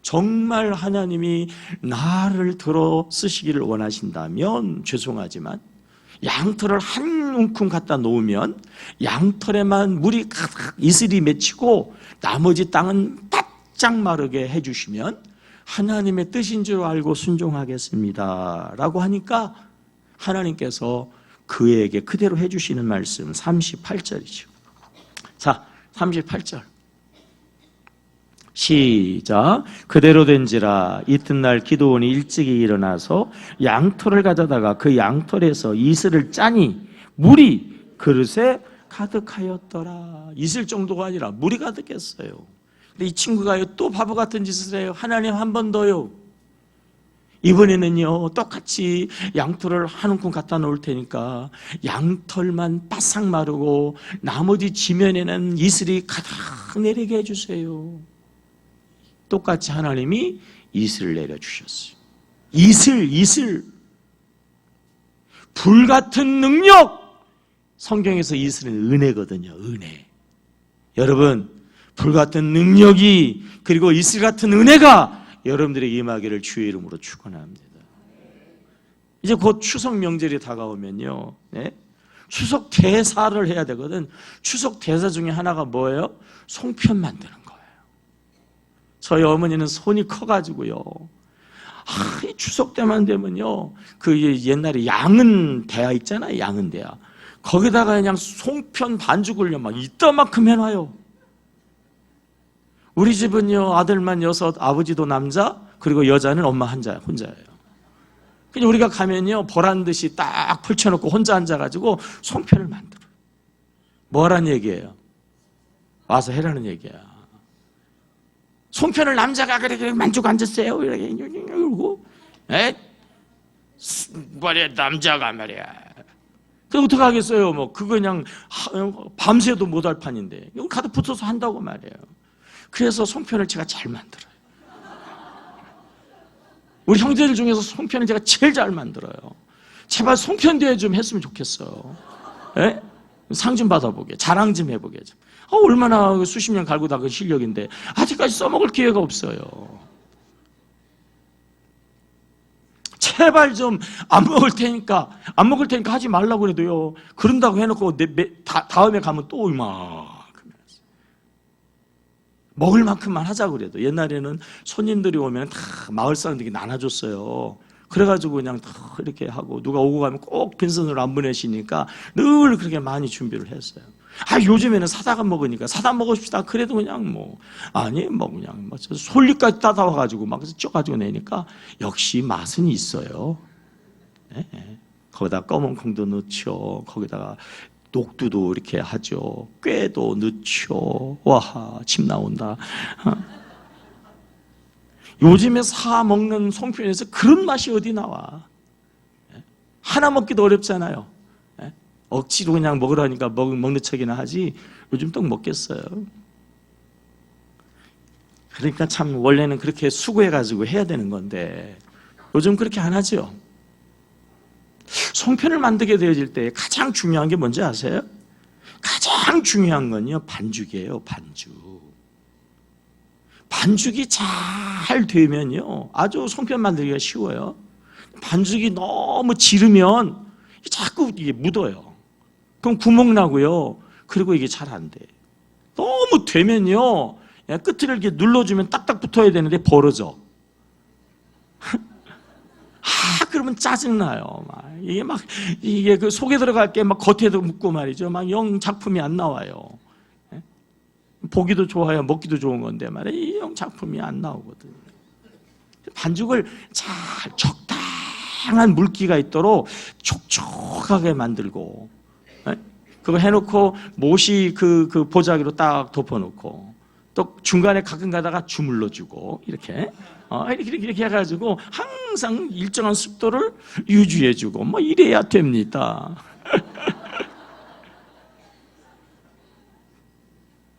정말 하나님이 나를 들어 쓰시기를 원하신다면 죄송하지만 양털을 한 움큼 갖다 놓으면 양털에만 물이 가득 이슬이 맺히고 나머지 땅은 바짝 마르게 해주시면 하나님의 뜻인 줄 알고 순종하겠습니다 라고 하니까 하나님께서 그에게 그대로 해주시는 말씀 38절이죠. 자, 38절 시작. 그대로 된지라 이튿날 기드온이 일찍이 일어나서 양털을 가져다가 그 양털에서 이슬을 짜니 물이 그릇에 가득하였더라. 이슬 정도가 아니라 물이 가득했어요. 근데 이 친구가 또 바보 같은 짓을 해요. 하나님 한 번 더요. 이번에는요 똑같이 양털을 한 움큼 갖다 놓을 테니까 양털만 바싹 마르고 나머지 지면에는 이슬이 가득 내리게 해주세요. 똑같이 하나님이 이슬을 내려주셨어요. 이슬 불같은 능력. 성경에서 이슬은 은혜거든요. 은혜. 여러분, 불같은 능력이 그리고 이슬 같은 은혜가 여러분들에게 임하기를 주의 이름으로 축원합니다. 이제 곧 추석 명절이 다가오면요, 네? 추석 대사를 해야 되거든. 추석 대사 중에 하나가 뭐예요? 송편 만드는 거예요. 저희 어머니는 손이 커가지고요. 이 추석 때만 되면요, 그 옛날에 양은 대야 있잖아요, 양은 대야. 거기다가 그냥 송편 반죽을요, 막 이따만큼 해놔요. 우리 집은요, 아들만 6, 아버지도 남자, 그리고 여자는 엄마 혼자예요. 그냥 우리가 가면요, 보란 듯이 딱 펼쳐놓고 혼자 앉아가지고 송편을 만들어요. 뭐라는 얘기예요? 와서 해라는 얘기야. 송편을 남자가 그렇게 만지고 앉았어요. 이렇게 그러고, 말이야 남자가 말이야. 그 어떻게 하겠어요? 뭐 그거 그냥 밤새도 못할 판인데 이거 가득 붙어서 한다고 말이에요. 그래서 송편을 제가 잘 만들어요. 우리 형제들 중에서 송편을 제가 제일 잘 만들어요. 제발 송편 대회 좀 했으면 좋겠어요. 예? 상 좀 받아보게, 자랑 좀 해보게. 얼마나 수십 년 갈고 닦은 실력인데 아직까지 써먹을 기회가 없어요. 제발 좀 안 먹을 테니까 하지 말라고 그래도요. 그런다고 해놓고 다음에 가면 또 이만큼이었어요. 먹을 만큼만 하자고 그래도. 옛날에는 손님들이 오면 다 마을 사람들이 나눠줬어요. 그래가지고 그냥 다 이렇게 하고 누가 오고 가면 꼭 빈손으로 안 보내시니까 늘 그렇게 많이 준비를 했어요. 요즘에는 사다가 먹으니까 사다 먹읍시다. 그래도 그냥 그냥 솔잎까지 따다와가지고 막 쪄가지고 내니까 역시 맛은 있어요. 네. 거기다 검은 콩도 넣죠. 거기다가 녹두도 이렇게 하죠. 꾀도 넣죠. 와, 침 나온다. 요즘에 사 먹는 송편에서 그런 맛이 어디 나와? 하나 먹기도 어렵잖아요. 억지로 그냥 먹으라니까 먹는 척이나 하지 요즘 또 먹겠어요. 그러니까 참 원래는 그렇게 수고해가지고 해야 되는 건데 요즘 그렇게 안 하죠. 송편을 만들게 되어질 때 가장 중요한 게 뭔지 아세요? 가장 중요한 건요 반죽이에요. 반죽이 잘 되면요 아주 송편 만들기가 쉬워요. 반죽이 너무 지르면 자꾸 이게 묻어요. 그럼 구멍 나고요. 그리고 이게 잘 안 돼. 너무 되면요 끝을 이렇게 눌러주면 딱딱 붙어야 되는데 벌어져. 그러면 짜증나요. 이게 그 속에 들어갈 게 막 겉에도 묻고 말이죠. 영 작품이 안 나와요. 보기도 좋아요. 먹기도 좋은 건데 말이에요. 영 작품이 안 나오거든요. 반죽을 잘 적당한 물기가 있도록 촉촉하게 만들고, 그거 해놓고 못이 그 보자기로 딱 덮어놓고 또 중간에 가끔 가다가 주물러주고 이렇게 해가지고 항상 일정한 습도를 유지해주고 이래야 됩니다.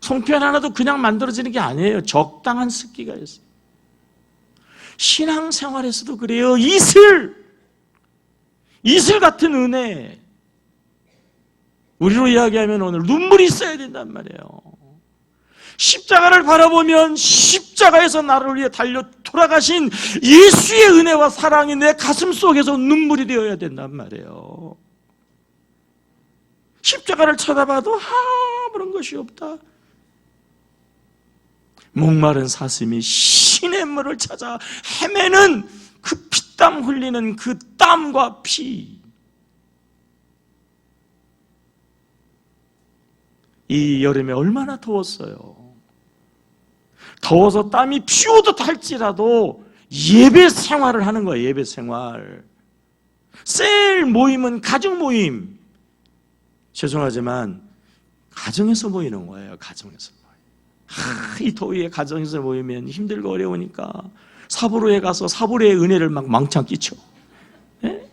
송편 하나도 그냥 만들어지는 게 아니에요. 적당한 습기가 있어요. 신앙생활에서도 그래요. 이슬 같은 은혜. 우리로 이야기하면 오늘 눈물이 있어야 된단 말이에요. 십자가를 바라보면 십자가에서 나를 위해 달려 돌아가신 예수의 은혜와 사랑이 내 가슴 속에서 눈물이 되어야 된단 말이에요. 십자가를 쳐다봐도 아무런 것이 없다. 목마른 사슴이 시냇물을 찾아 헤매는 그 피땀 흘리는 그 땀과 피. 이 여름에 얼마나 더웠어요. 더워서 땀이 피우듯 할지라도 예배 생활을 하는 거예요. 예배 생활. 셀 모임은 가정 모임. 죄송하지만 가정에서 모이는 거예요. 가정에서 모임. 이 더위에 가정에서 모이면 힘들고 어려우니까 사부로에 가서 사부로의 은혜를 막 망창 끼쳐. 네?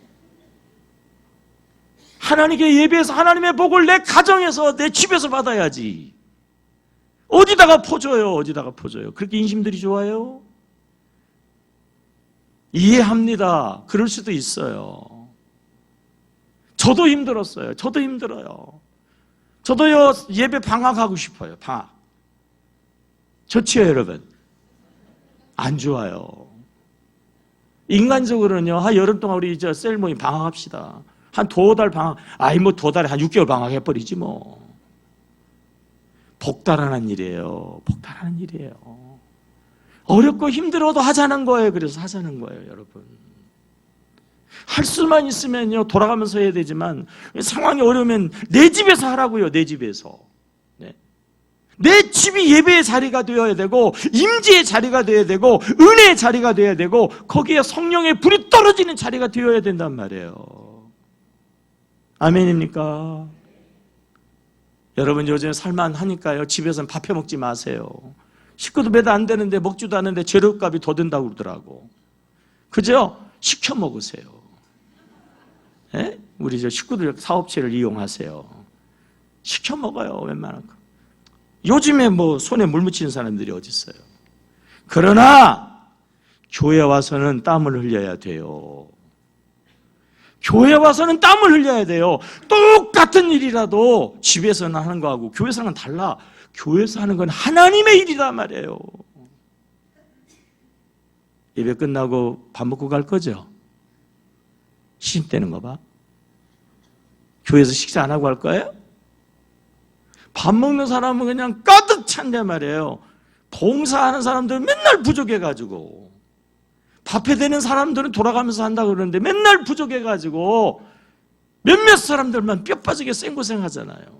하나님께 예배해서 하나님의 복을 내 가정에서 내 집에서 받아야지. 어디다가 퍼줘요? 그렇게 인심들이 좋아요? 이해합니다. 그럴 수도 있어요. 저도 힘들었어요. 저도 힘들어요. 저도요 예배 방학하고 싶어요. 방학. 좋지요 여러분? 안 좋아요. 인간적으로는요 여름 동안 우리 셀 모임 방학합시다. 한 2달 방학, 두어 달에 한 6개월 방학해버리지 뭐. 복달하는 일이에요. 복달하는 일이에요. 어렵고 힘들어도 하자는 거예요. 그래서 하자는 거예요, 여러분. 할 수만 있으면요, 돌아가면서 해야 되지만, 상황이 어려우면 내 집에서 하라고요, 내 집에서. 네. 내 집이 예배의 자리가 되어야 되고, 임재의 자리가 되어야 되고, 은혜의 자리가 되어야 되고, 거기에 성령의 불이 떨어지는 자리가 되어야 된단 말이에요. 아멘입니까? 여러분 요즘 살만하니까요 집에서는 밥 해먹지 마세요. 식구도 몇 안 되는데 먹지도 않는데 재료값이 더 든다고 그러더라고. 그죠? 시켜 먹으세요. 예? 우리 저 식구들 사업체를 이용하세요. 시켜 먹어요, 웬만한 거. 요즘에 뭐 손에 물 묻히는 사람들이 어디 있어요. 그러나 교회 와서는 땀을 흘려야 돼요. 교회 와서는 땀을 흘려야 돼요. 똑같은 일이라도 집에서는 하는 거하고 교회에서는 달라. 교회에서 하는 건 하나님의 일이란 말이에요. 예배 끝나고 밥 먹고 갈 거죠? 시집 되는 거 봐. 교회에서 식사 안 하고 갈 거예요? 밥 먹는 사람은 그냥 가득 찬데 말이에요. 봉사하는 사람들은 맨날 부족해가지고, 밥해 되는 사람들은 돌아가면서 한다고 그러는데 맨날 부족해가지고 몇몇 사람들만 뼈 빠지게 생고생 하잖아요.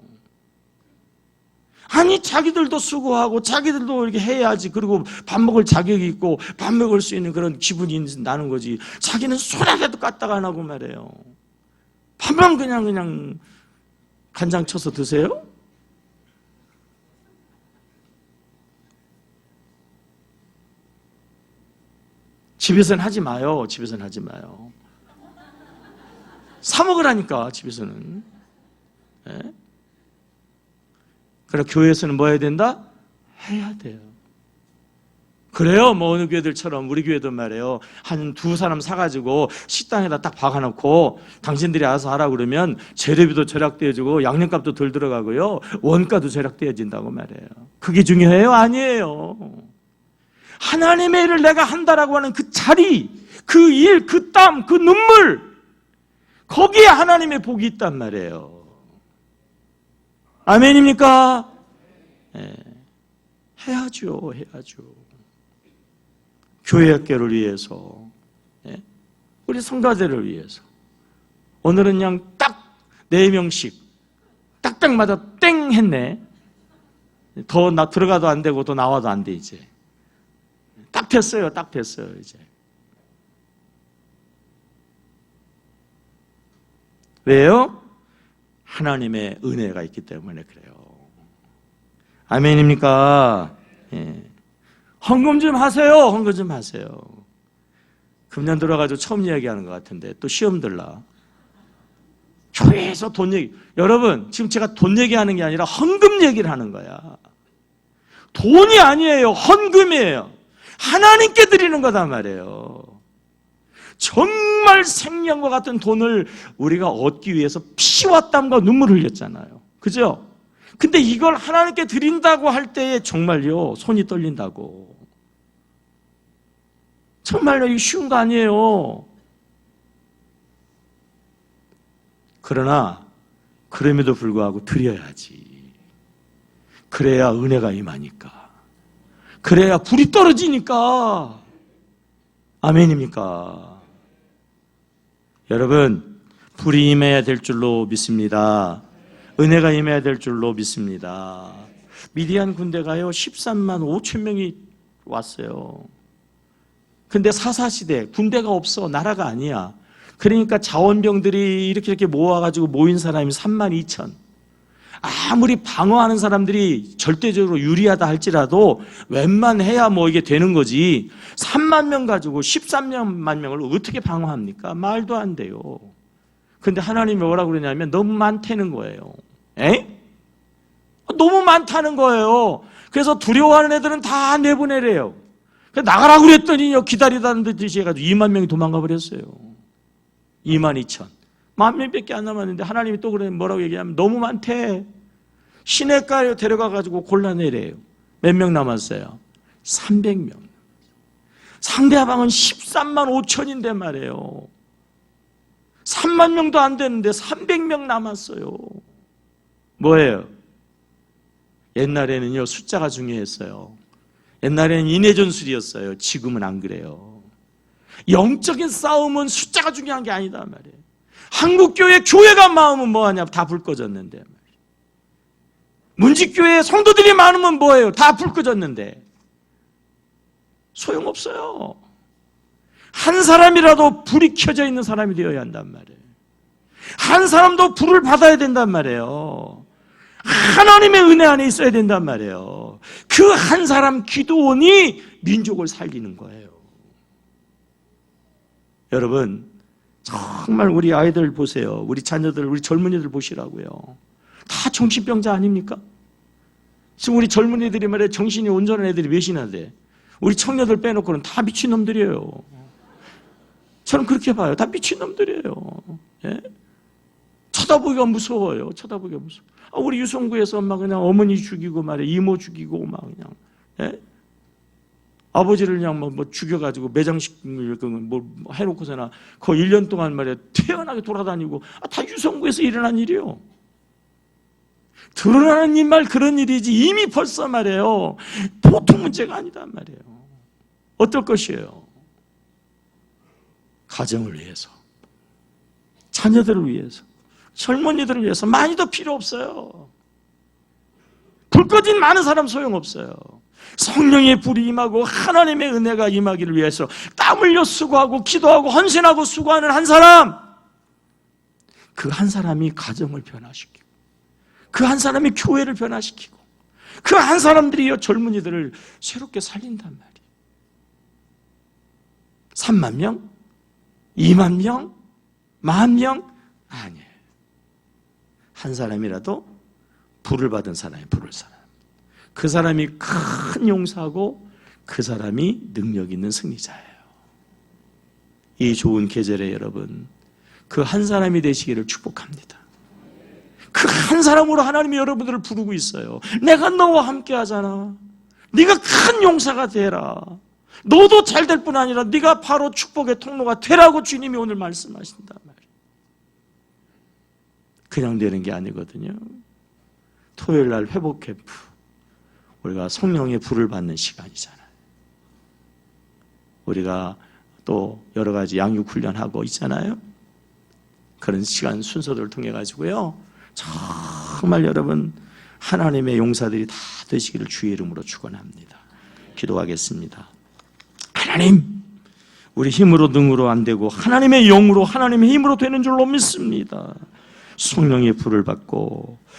아니 자기들도 수고하고 자기들도 이렇게 해야지. 그리고 밥 먹을 자격이 있고 밥 먹을 수 있는 그런 기분이 나는 거지. 자기는 소라게도 까딱 안 하고 말이에요. 밥만 그냥 간장 쳐서 드세요? 집에서는 하지 마요. 집에서는 하지 마요. 사 먹으라니까 집에서는. 네? 그래 교회에서는 뭐 해야 된다? 해야 돼요. 그래요. 뭐 어느 교회들처럼 우리 교회도 말이에요. 한 두 사람 사가지고 식당에다 딱 박아놓고 당신들이 알아서 하라고 그러면 재료비도 절약되어지고 양념값도 덜 들어가고요. 원가도 절약되어진다고 말이에요. 그게 중요해요? 아니에요. 하나님의 일을 내가 한다라고 하는 그 자리, 그 일, 그 땀, 그 눈물, 거기에 하나님의 복이 있단 말이에요. 아멘입니까? 네. 해야죠. 교회 학교를 위해서, 네. 우리 성가대를 위해서. 오늘은 그냥 딱 4명씩 딱딱마다 땡 했네. 더 들어가도 안 되고 더 나와도 안 돼 이제. 딱 됐어요. 이제. 왜요? 하나님의 은혜가 있기 때문에 그래요. 아멘입니까? 예. 헌금 좀 하세요. 헌금 좀 하세요. 금년 들어가지고 처음 이야기하는 것 같은데 또 시험 들라. 교회에서 돈 얘기. 여러분 지금 제가 돈 얘기하는 게 아니라 헌금 얘기를 하는 거야. 돈이 아니에요. 헌금이에요. 하나님께 드리는 거단 말이에요. 정말 생명과 같은 돈을 우리가 얻기 위해서 피와 땀과 눈물을 흘렸잖아요. 그죠? 근데 이걸 하나님께 드린다고 할 때에 정말요 손이 떨린다고. 정말로 이게 쉬운 거 아니에요. 그러나 그럼에도 불구하고 드려야지. 그래야 은혜가 임하니까. 그래야 불이 떨어지니까. 아멘입니까? 여러분, 불이 임해야 될 줄로 믿습니다. 은혜가 임해야 될 줄로 믿습니다. 미디안 군대가요 13만 5천 명이 왔어요. 근데 사사시대 군대가 없어. 나라가 아니야. 그러니까 자원병들이 이렇게 모아가지고 모인 사람이 3만 2천. 아무리 방어하는 사람들이 절대적으로 유리하다 할지라도 웬만해야 뭐 이게 되는 거지. 3만 명 가지고 13만 명을 어떻게 방어합니까? 말도 안 돼요. 근데 하나님이 뭐라고 그러냐면 너무 많다는 거예요. 너무 많다는 거예요. 그래서 두려워하는 애들은 다 내보내래요. 나가라고 그랬더니 기다리다는 듯이 해가지고 2만 명이 도망가 버렸어요. 2만 2천. 10,000명밖에 안 남았는데 하나님이 또 그래 뭐라고 얘기하면 너무 많대. 시내가에 데려가가지고 골라내래요. 몇 명 남았어요? 300명. 상대방은 13만 5천인데 말이에요. 3만 명도 안 되는데 300명 남았어요. 뭐예요? 옛날에는요 숫자가 중요했어요. 옛날에는 인해전술이었어요. 지금은 안 그래요. 영적인 싸움은 숫자가 중요한 게 아니다 말이에요. 한국교회 교회가 많으면 뭐하냐? 다 불 꺼졌는데. 문직교회 성도들이 많으면 뭐예요? 다 불 꺼졌는데. 소용없어요. 한 사람이라도 불이 켜져 있는 사람이 되어야 한단 말이에요. 한 사람도 불을 받아야 된단 말이에요. 하나님의 은혜 안에 있어야 된단 말이에요. 그 한 사람 기도원이 민족을 살리는 거예요. 여러분, 정말 우리 아이들 보세요. 우리 자녀들, 우리 젊은이들 보시라고요. 다 정신병자 아닙니까? 지금 우리 젊은이들이 말이에요. 정신이 온전한 애들이 몇이나 돼? 우리 청년들 빼놓고는 다 미친놈들이에요. 저는 그렇게 봐요. 다 미친놈들이에요. 예? 쳐다보기가 무서워요. 쳐다보기가 무서워. 우리 유성구에서 막 그냥 어머니 죽이고 말이에요. 이모 죽이고 막 그냥. 예? 아버지를 그냥 뭐 죽여가지고 매장시키고 뭐 해놓고서나 그 1년 동안 말이에요. 태연하게 돌아다니고 다 유성구에서 일어난 일이에요. 드러나는 일 말 그런 일이지 이미 벌써 말이에요. 보통 문제가 아니단 말이에요. 어떨 것이에요? 가정을 위해서, 자녀들을 위해서, 젊은이들을 위해서 많이 더 필요 없어요. 불 꺼진 많은 사람 소용없어요. 성령의 불이 임하고 하나님의 은혜가 임하기를 위해서 땀 흘려 수고하고 기도하고 헌신하고 수고하는 한 사람, 그 한 사람이 가정을 변화시키고 그 한 사람이 교회를 변화시키고 그 한 사람들이 젊은이들을 새롭게 살린단 말이에요. 3만 명? 2만 명? 10,000명? 아니에요. 한 사람이라도 불을 받은 사람이 불을 사람. 그 사람이 큰 용사고 그 사람이 능력 있는 승리자예요. 이 좋은 계절에 여러분, 그 한 사람이 되시기를 축복합니다. 그 한 사람으로 하나님이 여러분들을 부르고 있어요. 내가 너와 함께 하잖아. 네가 큰 용사가 되라. 너도 잘 될 뿐 아니라 네가 바로 축복의 통로가 되라고 주님이 오늘 말씀하신단 말이에요. 그냥 되는 게 아니거든요. 토요일 날 회복 캠프, 우리가 성령의 불을 받는 시간이잖아요. 우리가 또 여러 가지 양육 훈련하고 있잖아요. 그런 시간 순서들을 통해 가지고요, 정말 여러분 하나님의 용사들이 다 되시기를 주의 이름으로 축원합니다. 기도하겠습니다. 하나님, 우리 힘으로 능으로 안 되고 하나님의 영으로 하나님의 힘으로 되는 줄로 믿습니다. 성령의 불을 받고